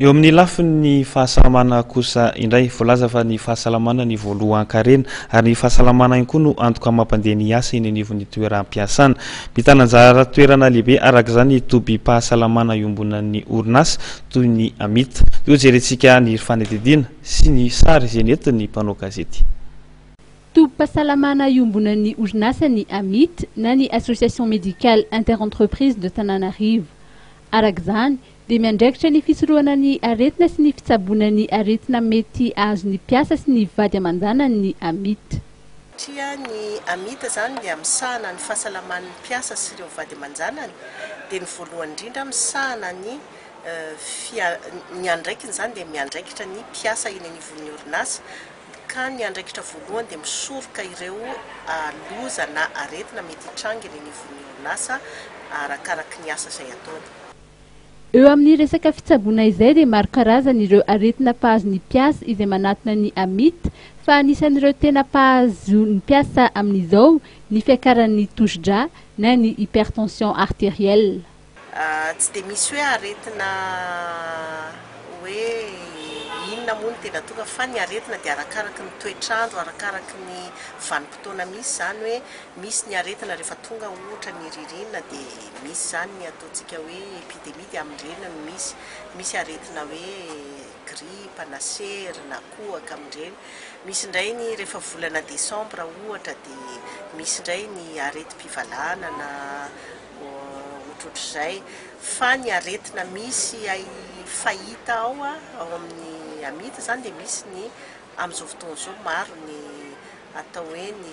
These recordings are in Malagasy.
Eo amin'ny lafiny fahasalamana kosa indray voalaza fa ny fahasalamana ny voalohan-karena ary ny fahasalamana ihany koa no antoka mampandeha ny asa eny anivon'ny toeram-piasana. Mitana anjara toerana lehibe arak'izany tobi-pahasalamana iombonan'ny orinasa toy ny amita. Io jerentsika ny fanadidina sy ny sary izay nentin'ny mpanao gazety. Tobi-pahasalamana iombonan'ny orinasa ny amita na ny association médicale interentreprise de Tananarivo. Arak'izany dia miandraikitra ny fisorohana ny aretina sy ny fitsaboana ny aretina mety azo ny mpiasa sy ny vady aman-janany ny amita. Ny amita zany dia misahana ny fahasalaman'ny mpiasa sy ireo vady aman-janany, dia ny voalohany indrindra misahana ny andraikiny zany dia miandraikitra ny mpiasa eny anivon'ny orinasa, ka ny andraikitra voalohany dia misoroka ireo loza na aretina mety hitranga eny anivon'ny orinasa arakaraka ny asa izay ataony. Eo amin'ny resaka fitsaboana izay dia maro karazana ireo aretina pahazo ny mpiasa izay manatona ny amita, fa anisan'ireo tena pahazo ny mpiasa amin'izao ny fiakaran'ny touche-dra na ny hypertension artérielle. Tsy dia misy hoe aretina hoe inona moa ny tena tonga, fa ny aretina dia arakaraky ny toetrandro, arakaraky ny vanim-potoana misy zany hoe misy ny aretina rehefa tonga ohatra ny ririnina dia misy zany ny ataontsika hoe epidemie dia amin'ireny misy aretina hoe grippe na sery na kohaka amin'ireny, misy indray ny rehefa volana desambra ohatra dia misy indray ny areti-pivalana na ohatrohatr'izay. Fa ny aretina misy fahita ao amin'ny amita zany dia misy ny amin'izao fotoana izao maro ny atao hoe ny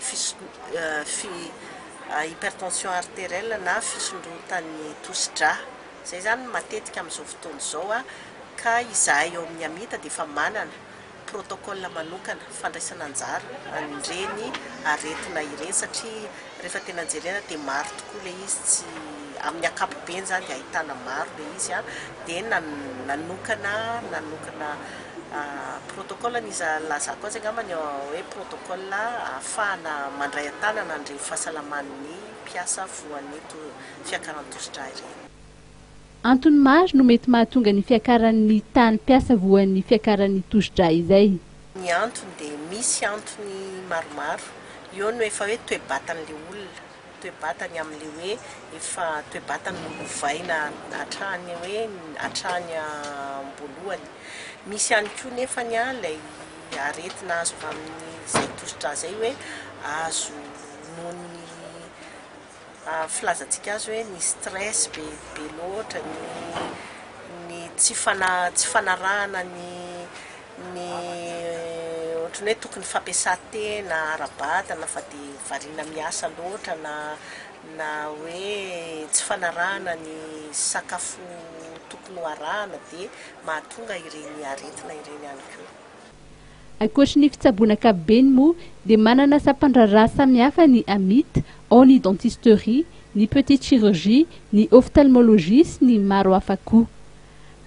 hypertension artérielle na fisondrotan'ny touche-dra, izay zany matetika amin'izao fotoana izao ka izahay eo amin'ny amita dia efa manana protocole manokana fandraisana anjara an'ireny aretina ireny, satria rehefa tena jerena dia maro tokoa ilay izy, tsy amin'ny ankapobeny zany dia ahitana maro ilay izy dia nanokana protocole ny lazako azy angambany hoe protocole ahafahana mandray an-tanana an'ireny fahasalaman'ny mpiasa voan'ny fiakaran'ny touche-dra ireny. Antony maro no mety mahatonga ny fiakaran'ny tany mpiasa voan'ny fiakaran'ny touche-dra izay. Ny antony dia misy antony maromaro. Eo no efa hoe toe-batan'ilay olona, toe-batany amin'ilay hoe efa toe-batany nolovaina hatrany am-boalohany. Misy ihany koa nefa ilay aretina azo amin'izay touche-dra zay hoe azo noho ny filazantsika azy hoe ny stress be loatra, ny tsy fanarahana ny ohatrany hoe tokony fampiasantena ara-batana fa dia variana miasa loatra na hoe tsy fanarahana ny sakafo tokony hoarahana dia mahatonga ireny aretina ireny ihany koa. Ankoatry ny fitsaboana ankapobeny moa dia manana sampan-draharaha samihafa ny amita, ao ny dentisterie, ny petite chirurgie, ny ophtalmologie sy ny maro hafa koa.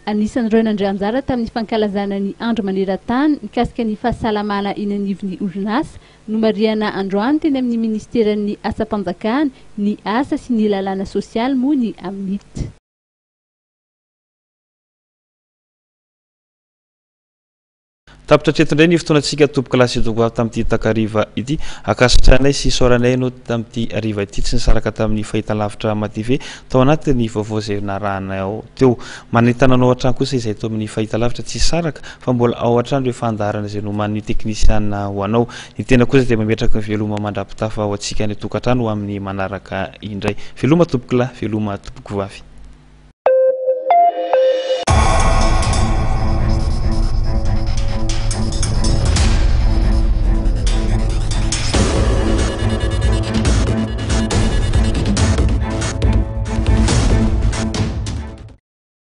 Anisan'ireo nandray anjara tamin'ny fankalazana ny andro maneran-tany mikasika ny fahasalamana eny anivon'ny orinasa no mariana androany teny amin'ny ministeran'ny asam-panjakana, ny asa sy ny lalàna sosialy moa ny amita. Tapitra tretondray ny fotoanantsika topoka lasy dogo tamin'ity takariva ity, akasitranay sy soranay anao tamin'ity ariva ity tsy nisaraka tamin'ny fahitalavitra mative tao anatin'ny vaovao izay naranao teo. Manentana anao an-trano kosa izay tao amin'ny fahitalavitra tsy saraka fa mbola ao an-trano rehefa andarana izay noman'ny teknisiana ho anao. Ny tena kosa dia mametraka ny veloma mandrapitafa ho antsika ny tokantrano amin'ny manaraka indray. Veloma tompokala, veloma tompoko vavy.